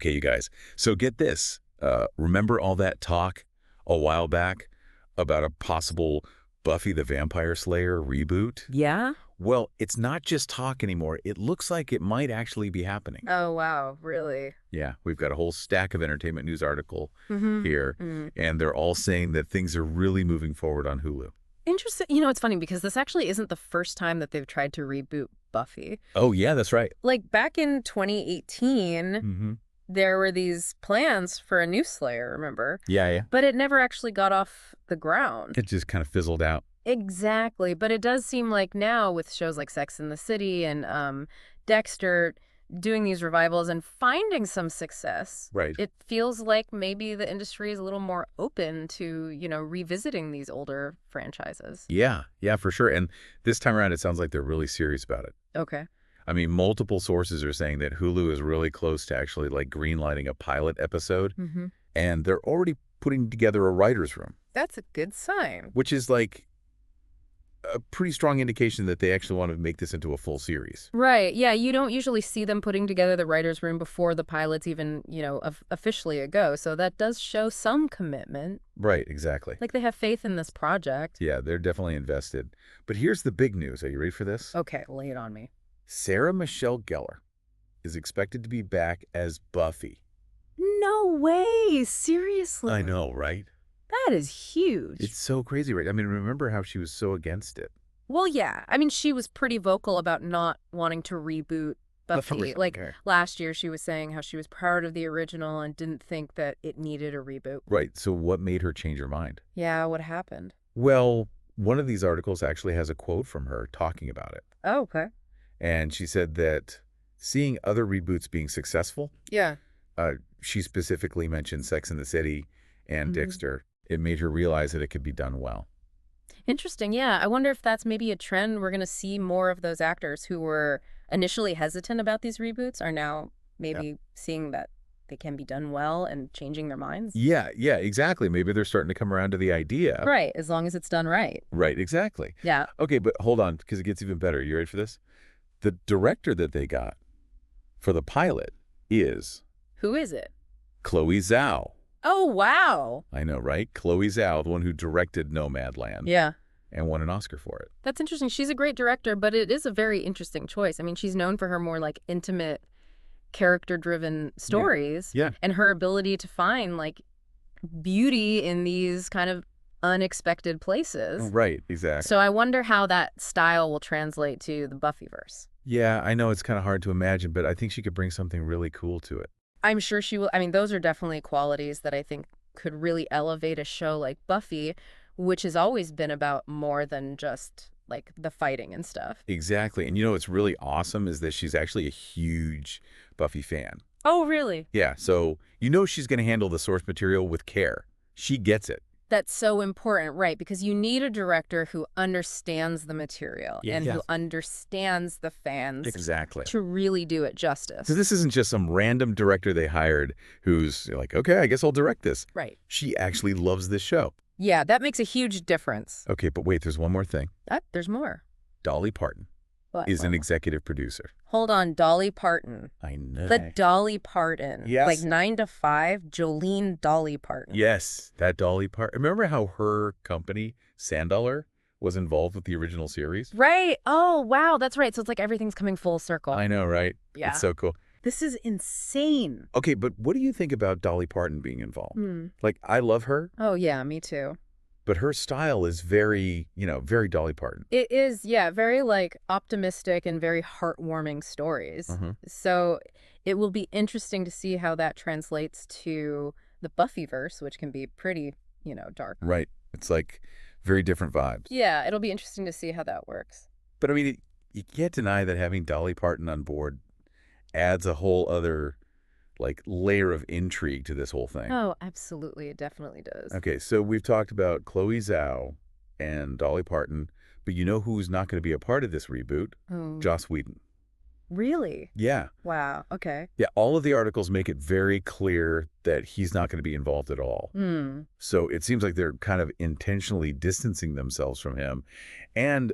Okay, you guys. So get this. Remember all that talk a while back about a possible Buffy the Vampire Slayer reboot? Yeah? Well, it's not just talk anymore. It looks like it might actually be happening. Oh, wow. Really? Yeah, we've got a whole stack of entertainment news article Mm-hmm. here, Mm. and they're all saying that things are really moving forward on Hulu. Interesting. It's funny because this actually isn't the first time that they've tried to reboot Buffy. Oh, yeah, that's right. Like back in 2018, Mm-hmm. there were these plans for a new Slayer, remember? Yeah, yeah. But it never actually got off the ground. It just kind of fizzled out. Exactly. But it does seem like now with shows like Sex and the City and Dexter doing these revivals and finding some success, Right. it feels like maybe the industry is a little more open to, revisiting these older franchises. Yeah, yeah, for sure. And this time around, it sounds like they're really serious about it. Okay. I mean, multiple sources are saying that Hulu is really close to actually like greenlighting a pilot episode, Mm-hmm. and they're already putting together a writer's room, That's a good sign. which is like a pretty strong indication that they actually want to make this into a full series. Right. Yeah, you don't usually see them putting together the writer's room before the pilot's even, officially a go. So that does show some commitment. Right, exactly. Like they have faith in this project. Yeah, they're definitely invested. But here's the big news. Are you ready for this? Okay, lay it on me. Sarah Michelle Gellar is expected to be back as Buffy. No way. Seriously. I know, right? That is huge. It's so crazy, right? I mean, remember how she was so against it? Well, yeah. I mean, she was pretty vocal about not wanting to reboot Buffy. Like last year, she was saying how she was proud of the original and didn't think that it needed a reboot. Right. So what made her change her mind? Yeah, what happened? Well, one of these articles actually has a quote from her talking about it. Oh, okay. And she said that seeing other reboots being successful, Yeah. she specifically mentioned Sex and the City and Mhm. Dexter. It made her realize that it could be done well. Interesting. Yeah. I wonder if that's maybe a trend. We're going to see more of those actors who were initially hesitant about these reboots are now maybe seeing that they can be done well and changing their minds. Yeah, exactly. Maybe they're starting to come around to the idea. Right. As long as it's done right. Right, exactly. Yeah. Okay, but hold on, because it gets even better. You ready for this? The director that they got for the pilot is Who is it? Chloé Zhao. Oh, wow. I know, right? Chloé Zhao, the one who directed Nomadland Yeah. and won an Oscar for it. That's interesting. She's a great director, but it is a very interesting choice. I mean, she's known for her more like intimate, character-driven stories. Yeah. And her ability to find like beauty in these kind of unexpected places. Right, exactly. So I wonder how that style will translate to the Buffyverse. Yeah, I know it's kind of hard to imagine, but I think she could bring something really cool to it. I'm sure she will. I mean, those are definitely qualities that I think could really elevate a show like Buffy, which has always been about more than just like the fighting and stuff. Exactly. And you know what's really awesome is that she's actually a huge Buffy fan. Oh, really? Yeah, so you know she's going to handle the source material with care. She gets it. That's so important, right? Because you need a director who understands the material and who understands the fans Exactly. to really do it justice. So this isn't just some random director they hired who's like, okay, I guess I'll direct this. Right. She actually loves this show. Yeah, that makes a huge difference. Okay, but wait, there's one more thing. There's more. Dolly Parton is an executive producer. Hold on, Dolly Parton. I know. The Dolly Parton. Yes. Like 9 to 5, Jolene Dolly Parton. Yes, that Dolly Parton. Remember how her company, Sandollar, was involved with the original series? Right. Oh, wow. That's right. So it's like everything's coming full circle. I know, right? Yeah. It's so cool. This is insane. Okay, but what do you think about Dolly Parton being involved? Like, I love her, Oh, yeah, me too. but her style is very, very Dolly Parton. It is, yeah, very like optimistic and very heartwarming stories. So it will be interesting to see how that translates to the Buffyverse, which can be pretty, dark. Right. It's like very different vibes. Yeah, it'll be interesting to see how that works. But I mean, you can't deny that having Dolly Parton on board adds a whole other like layer of intrigue to this whole thing. Oh, absolutely. It definitely does. Okay, so we've talked about Chloé Zhao and Dolly Parton, but you know who's not going to be a part of this reboot? Oh, Joss Whedon. really? Yeah. Wow. Okay. Yeah, all of the articles make it very clear that he's not going to be involved at all. So it seems like they're kind of intentionally distancing themselves from him. And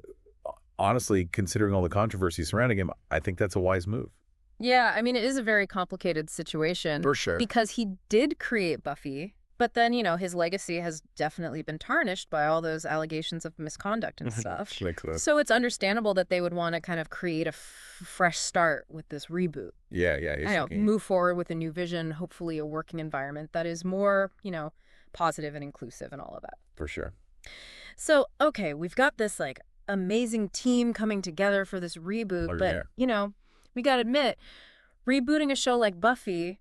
honestly, considering all the controversy surrounding him, I think that's a wise move. Yeah, I mean, it is a very complicated situation. For sure. Because he did create Buffy, but then, his legacy has definitely been tarnished by all those allegations of misconduct and stuff. So it's understandable that they would want to kind of create a fresh start with this reboot. Yeah. I know, move forward with a new vision, hopefully a working environment that is more, positive and inclusive and all of that. For sure. So, okay, we've got this, amazing team coming together for this reboot, but, we gotta admit, rebooting a show like Buffy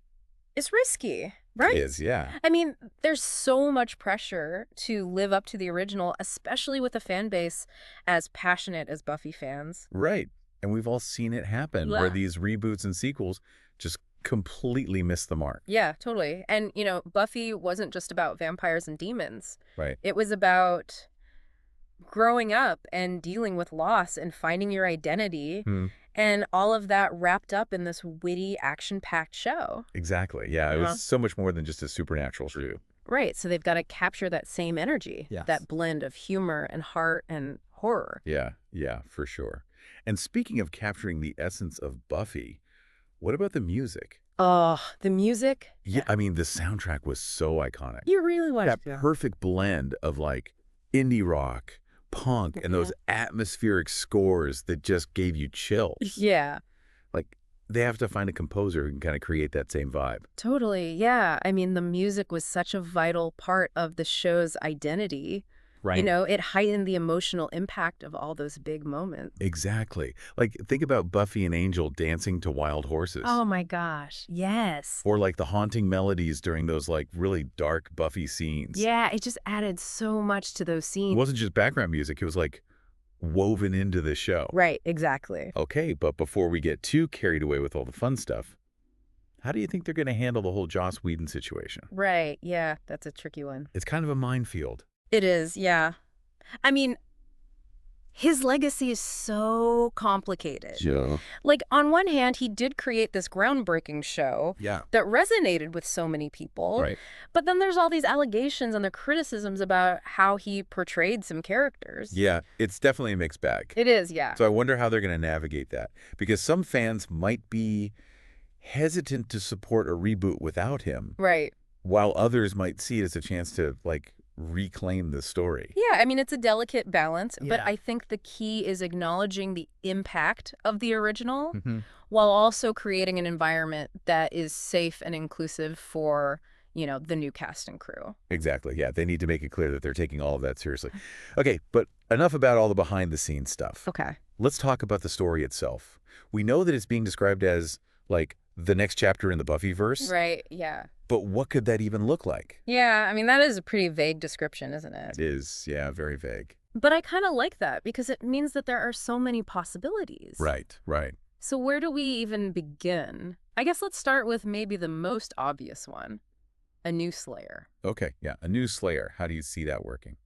is risky, right? It is, yeah. I mean, there's so much pressure to live up to the original, especially with a fan base as passionate as Buffy fans. Right. And we've all seen it happen where these reboots and sequels just completely miss the mark. Yeah, totally. And, Buffy wasn't just about vampires and demons. Right. It was about growing up and dealing with loss and finding your identity. And all of that wrapped up in this witty, action-packed show. Exactly. Yeah, it was so much more than just a supernatural show. Right. So they've got to capture that same energy, that blend of humor and heart and horror. Yeah, for sure. And speaking of capturing the essence of Buffy, what about the music? Oh, the music? Yeah, I mean, the soundtrack was so iconic. You really watched that perfect blend of indie rock, punk, and those atmospheric scores that just gave you chills. Yeah. They have to find a composer who can kind of create that same vibe. Totally, yeah. I mean, the music was such a vital part of the show's identity. Right. It heightened the emotional impact of all those big moments. Exactly. Think about Buffy and Angel dancing to Wild Horses. Oh my gosh, yes. Or the haunting melodies during those really dark Buffy scenes. Yeah, it just added so much to those scenes. It wasn't just background music, it was woven into the show. Right, exactly. Okay, but before we get too carried away with all the fun stuff, how do you think they're going to handle the whole Joss Whedon situation? Right, yeah, that's a tricky one. It's kind of a minefield. It is, yeah. I mean, his legacy is so complicated. Yeah. On one hand, he did create this groundbreaking show that resonated with so many people. Right. But then there's all these allegations and the criticisms about how he portrayed some characters. Yeah, it's definitely a mixed bag. It is, yeah. So I wonder how they're going to navigate that. Because some fans might be hesitant to support a reboot without him. Right. While others might see it as a chance to, reclaim the story. Yeah, I mean, it's a delicate balance, but I think the key is acknowledging the impact of the original while also creating an environment that is safe and inclusive for, the new cast and crew. Exactly, yeah. They need to make it clear that they're taking all of that seriously. Okay, but enough about all the behind-the-scenes stuff. Okay. Let's talk about the story itself. We know that it's being described as, the next chapter in the Buffyverse. Right, yeah. But what could that even look like? Yeah, I mean, that is a pretty vague description, isn't it? It is, yeah, very vague. But I kind of like that because it means that there are so many possibilities. Right. So where do we even begin? I guess let's start with maybe the most obvious one, a new Slayer. Okay, yeah, a new Slayer. How do you see that working?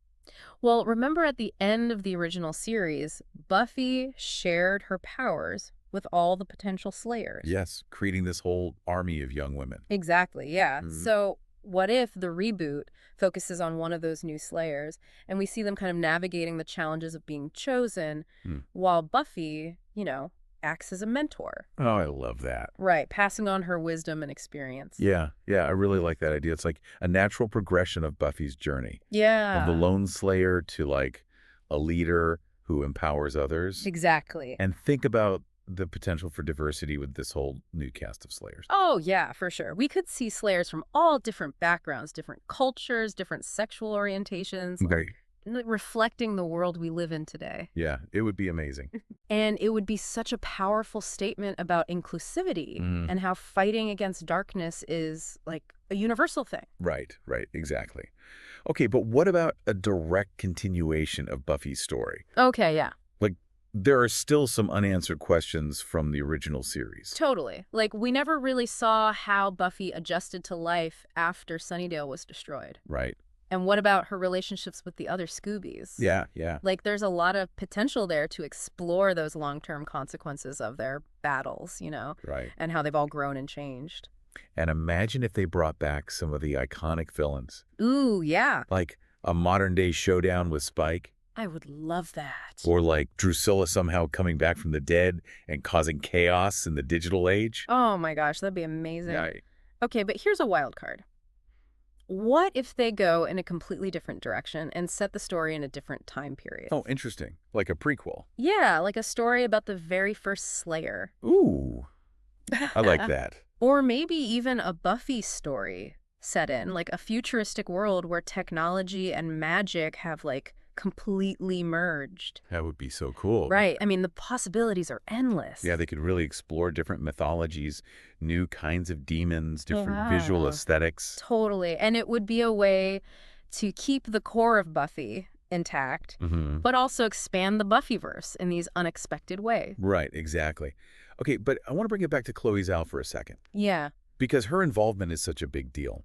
Well, remember at the end of the original series, Buffy shared her powers with all the potential Slayers. Yes, creating this whole army of young women. Exactly, yeah. So what if the reboot focuses on one of those new Slayers and we see them kind of navigating the challenges of being chosen while Buffy, acts as a mentor? Oh, I love that. Right, passing on her wisdom and experience. Yeah, I really like that idea. It's a natural progression of Buffy's journey. Yeah. From the lone Slayer to a leader who empowers others. Exactly. And think about the potential for diversity with this whole new cast of Slayers. Oh, yeah, for sure. We could see Slayers from all different backgrounds, different cultures, different sexual orientations, reflecting the world we live in today. Yeah, it would be amazing. And it would be such a powerful statement about inclusivity and how fighting against darkness is a universal thing. Right, exactly. Okay, but what about a direct continuation of Buffy's story? Okay, yeah. There are still some unanswered questions from the original series. Totally. We never really saw how Buffy adjusted to life after Sunnydale was destroyed. Right. And what about her relationships with the other Scoobies? Yeah. There's a lot of potential there to explore those long-term consequences of their battles, Right. and how they've all grown and changed. And imagine if they brought back some of the iconic villains. Ooh, yeah. A modern-day showdown with Spike. I would love that. Or like Drusilla somehow coming back from the dead and causing chaos in the digital age. Oh my gosh, that'd be amazing. Yeah. Okay, but here's a wild card. What if they go in a completely different direction and set the story in a different time period? Oh, interesting. Like a prequel. Yeah, like a story about the very first Slayer. Ooh, I like that. Or maybe even a Buffy story set in, like a futuristic world where technology and magic have, like, completely merged. That would be so cool. Right. I mean, the possibilities are endless. Yeah, they could really explore different mythologies, new kinds of demons, different visual aesthetics. Totally. And it would be a way to keep the core of Buffy intact, but also expand the Buffyverse in these unexpected ways. Right, exactly. Okay, but I want to bring it back to Chloé Zhao for a second. Yeah. Because her involvement is such a big deal.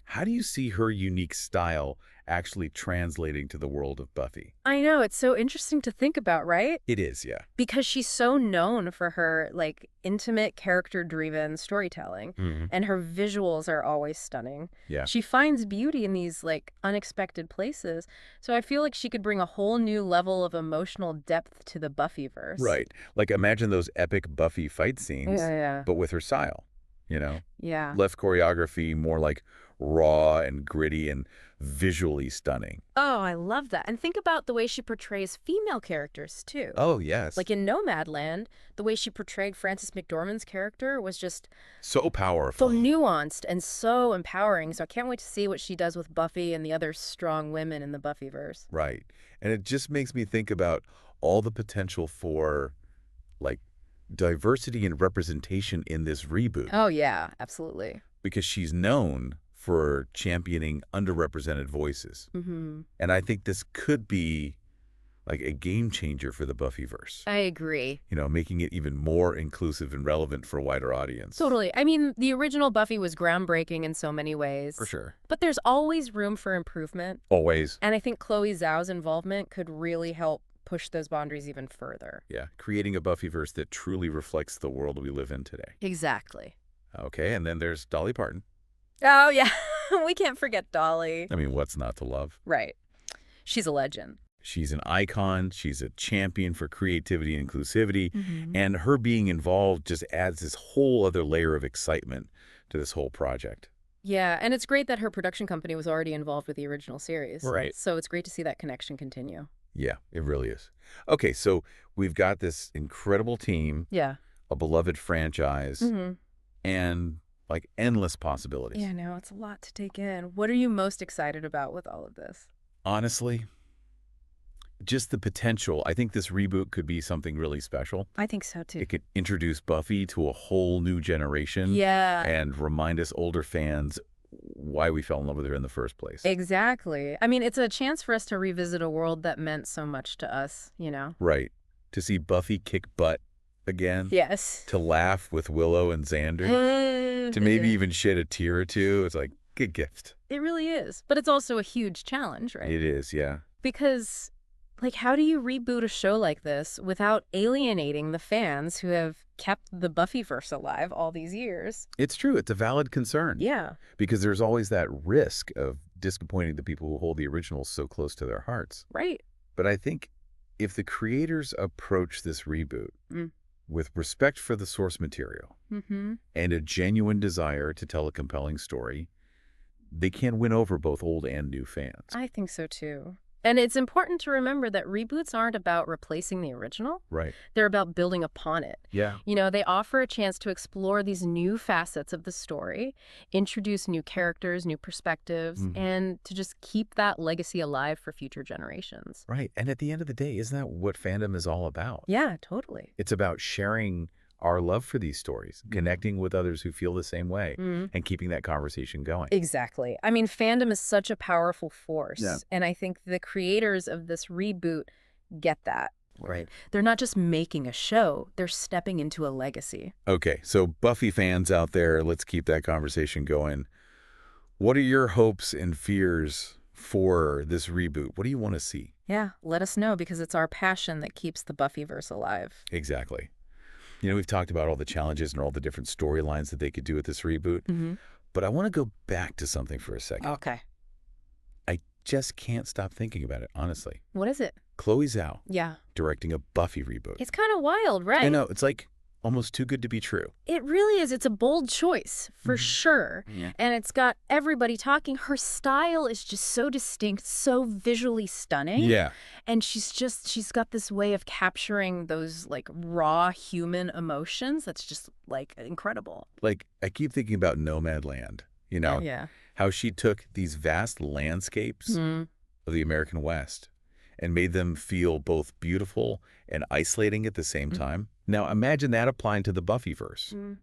How do you see her unique style actually translating to the world of Buffy? I know. It's so interesting to think about, right? It is, yeah. Because she's so known for her, like, intimate, character-driven storytelling, and her visuals are always stunning. Yeah. She finds beauty in these, like, unexpected places, so I feel like she could bring a whole new level of emotional depth to the Buffyverse. Right. Like, imagine those epic Buffy fight scenes, Yeah. but with her style, you know? Yeah. Less choreography, more like raw and gritty and visually stunning. Oh, I love that. And think about the way she portrays female characters, too. Oh, yes. Like in Nomadland, the way she portrayed Frances McDormand's character was just so powerful. so nuanced and so empowering. So I can't wait to see what she does with Buffy and the other strong women in the Buffyverse. Right. And it just makes me think about all the potential for, like, diversity and representation in this reboot. Oh, yeah, absolutely. Because she's known for championing underrepresented voices. And I think this could be like a game changer for the Buffyverse. I agree. You know, making it even more inclusive and relevant for a wider audience. Totally. I mean, the original Buffy was groundbreaking in so many ways. For sure. But there's always room for improvement. Always. And I think Chloé Zhao's involvement could really help push those boundaries even further. Yeah, creating a Buffyverse that truly reflects the world we live in today. Exactly. Okay, and then there's Dolly Parton. Oh, yeah. We can't forget Dolly. I mean, what's not to love? Right. She's a legend. She's an icon. She's a champion for creativity and inclusivity. And her being involved just adds this whole other layer of excitement to this whole project. Yeah, and it's great that her production company was already involved with the original series. Right. So it's great to see that connection continue. Yeah, it really is. Okay, so we've got this incredible team, Yeah. a beloved franchise, and like endless possibilities. Yeah, no, it's a lot to take in. What are you most excited about with all of this? Honestly, just the potential. I think this reboot could be something really special. I think so, too. It could introduce Buffy to a whole new generation. Yeah. And remind us older fans why we fell in love with her in the first place. Exactly. I mean, it's a chance for us to revisit a world that meant so much to us, you know? Right. To see Buffy kick butt again. Yes. To laugh with Willow and Xander. To maybe even shed a tear or two. It's like, good gift. It really is. But it's also a huge challenge, right? It is, yeah. Because, like, how do you reboot a show like this without alienating the fans who have kept the Buffyverse alive all these years? It's true. It's a valid concern. Yeah. Because there's always that risk of disappointing the people who hold the originals so close to their hearts. Right. But I think if the creators approach this reboot with respect for the source material and a genuine desire to tell a compelling story, they can win over both old and new fans. I think so, too. And it's important to remember that reboots aren't about replacing the original. Right. They're about building upon it. Yeah. You know, they offer a chance to explore these new facets of the story, introduce new characters, new perspectives, and to just keep that legacy alive for future generations. Right. And at the end of the day, isn't that what fandom is all about? Yeah, totally. It's about sharing our love for these stories, connecting with others who feel the same way, and keeping that conversation going. Exactly. I mean, fandom is such a powerful force. Yeah. And I think the creators of this reboot get that. Right. They're not just making a show, they're stepping into a legacy. Okay, so Buffy fans out there, let's keep that conversation going. What are your hopes and fears for this reboot? What do you want to see? Yeah, let us know, because it's our passion that keeps the Buffyverse alive. Exactly. You know, we've talked about all the challenges and all the different storylines that they could do with this reboot. But I want to go back to something for a second. Okay. I just can't stop thinking about it, honestly. What is it? Chloé Zhao. Yeah. Directing a Buffy reboot. It's kind of wild, right? I know. It's like almost too good to be true. It really is. It's a bold choice, for sure. Yeah. And it's got everybody talking. Her style is just so distinct, so visually stunning. Yeah. And she's got this way of capturing those, like, raw human emotions that's just, like, incredible. Like, I keep thinking about Nomadland, you know? Yeah. How she took these vast landscapes of the American West and made them feel both beautiful and isolating at the same time. Now, imagine that applying to the Buffyverse.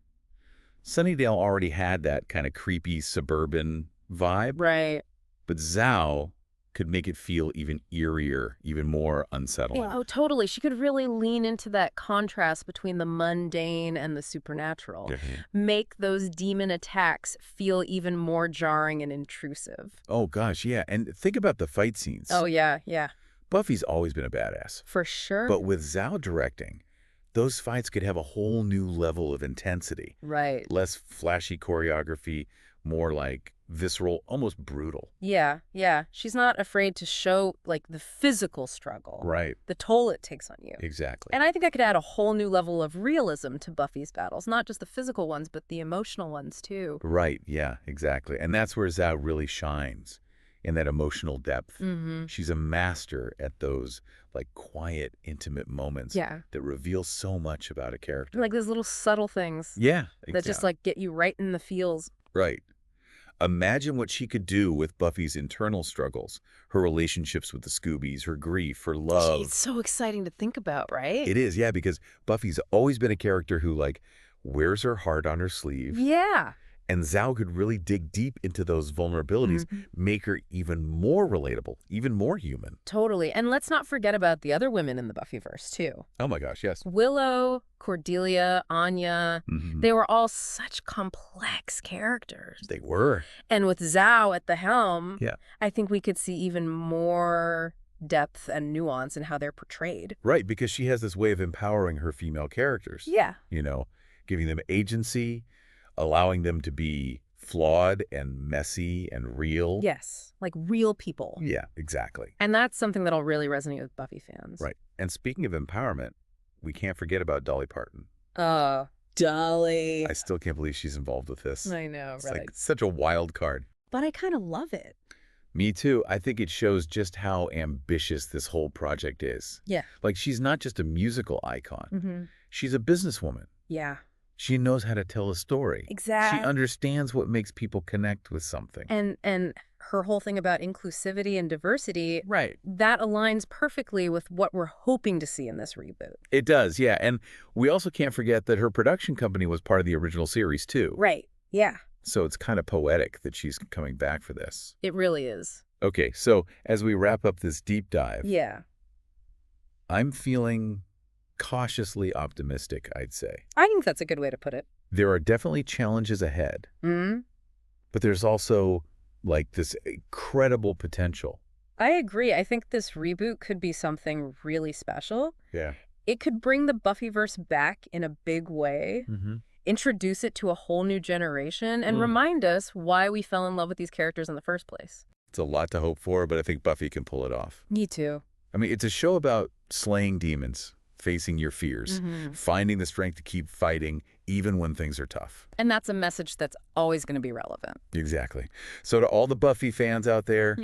Sunnydale already had that kind of creepy suburban vibe. Right. But Zhao could make it feel even eerier, even more unsettling. Yeah, oh, totally. She could really lean into that contrast between the mundane and the supernatural. Make those demon attacks feel even more jarring and intrusive. Oh, gosh, yeah. And think about the fight scenes. Oh, yeah, yeah. Buffy's always been a badass. For sure. But with Zhao directing, those fights could have a whole new level of intensity. Right. Less flashy choreography, more like visceral, almost brutal. Yeah, yeah. She's not afraid to show, like, the physical struggle. Right. The toll it takes on you. Exactly. And I think that could add a whole new level of realism to Buffy's battles. Not just the physical ones, but the emotional ones, too. Right, yeah, exactly. And that's where Zhao really shines, in that emotional depth. She's a master at those, like, quiet, intimate moments that reveal so much about a character. Like those little subtle things. Yeah, exactly. That just, like, get you right in the feels. Right. Imagine what she could do with Buffy's internal struggles, her relationships with the Scoobies, her grief, her love. It's so exciting to think about, right? It is, yeah, because Buffy's always been a character who, like, wears her heart on her sleeve. Yeah. And Zhao could really dig deep into those vulnerabilities, make her even more relatable, even more human. Totally. And let's not forget about the other women in the Buffyverse, too. Oh, my gosh, yes. Willow, Cordelia, Anya, they were all such complex characters. They were. And with Zhao at the helm, I think we could see even more depth and nuance in how they're portrayed. Right, because she has this way of empowering her female characters. Yeah. You know, giving them agency, allowing them to be flawed and messy and real. Yes, like real people. Yeah, exactly. And that's something that'll really resonate with Buffy fans. Right. And speaking of empowerment, we can't forget about Dolly Parton. Oh, Dolly. I still can't believe she's involved with this. I know, It's right? like such a wild card. But I kind of love it. Me too. I think it shows just how ambitious this whole project is. Yeah. Like, she's not just a musical icon. She's a businesswoman. Yeah. She knows how to tell a story. Exactly. She understands what makes people connect with something. And her whole thing about inclusivity and diversity, right, that aligns perfectly with what we're hoping to see in this reboot. It does, yeah. And we also can't forget that her production company was part of the original series, too. Right, yeah. So it's kind of poetic that she's coming back for this. It really is. Okay, so as we wrap up this deep dive, I'm feeling cautiously optimistic, I'd say. I think that's a good way to put it. There are definitely challenges ahead, but there's also, like, this incredible potential. I agree. I think this reboot could be something really special. Yeah. It could bring the Buffyverse back in a big way, introduce it to a whole new generation, and remind us why we fell in love with these characters in the first place. It's a lot to hope for, but I think Buffy can pull it off. Me too. I mean, it's a show about slaying demons, facing your fears, finding the strength to keep fighting even when things are tough. And that's a message that's always going to be relevant. Exactly. So to all the Buffy fans out there,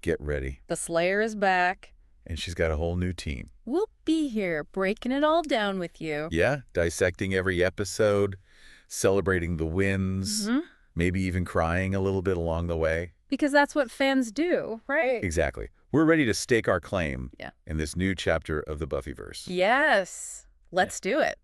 get ready. The Slayer is back. And she's got a whole new team. We'll be here breaking it all down with you. Yeah, dissecting every episode, celebrating the wins, maybe even crying a little bit along the way. Because that's what fans do, right? Exactly. We're ready to stake our claim in this new chapter of the Buffyverse. Yes. Let's do it.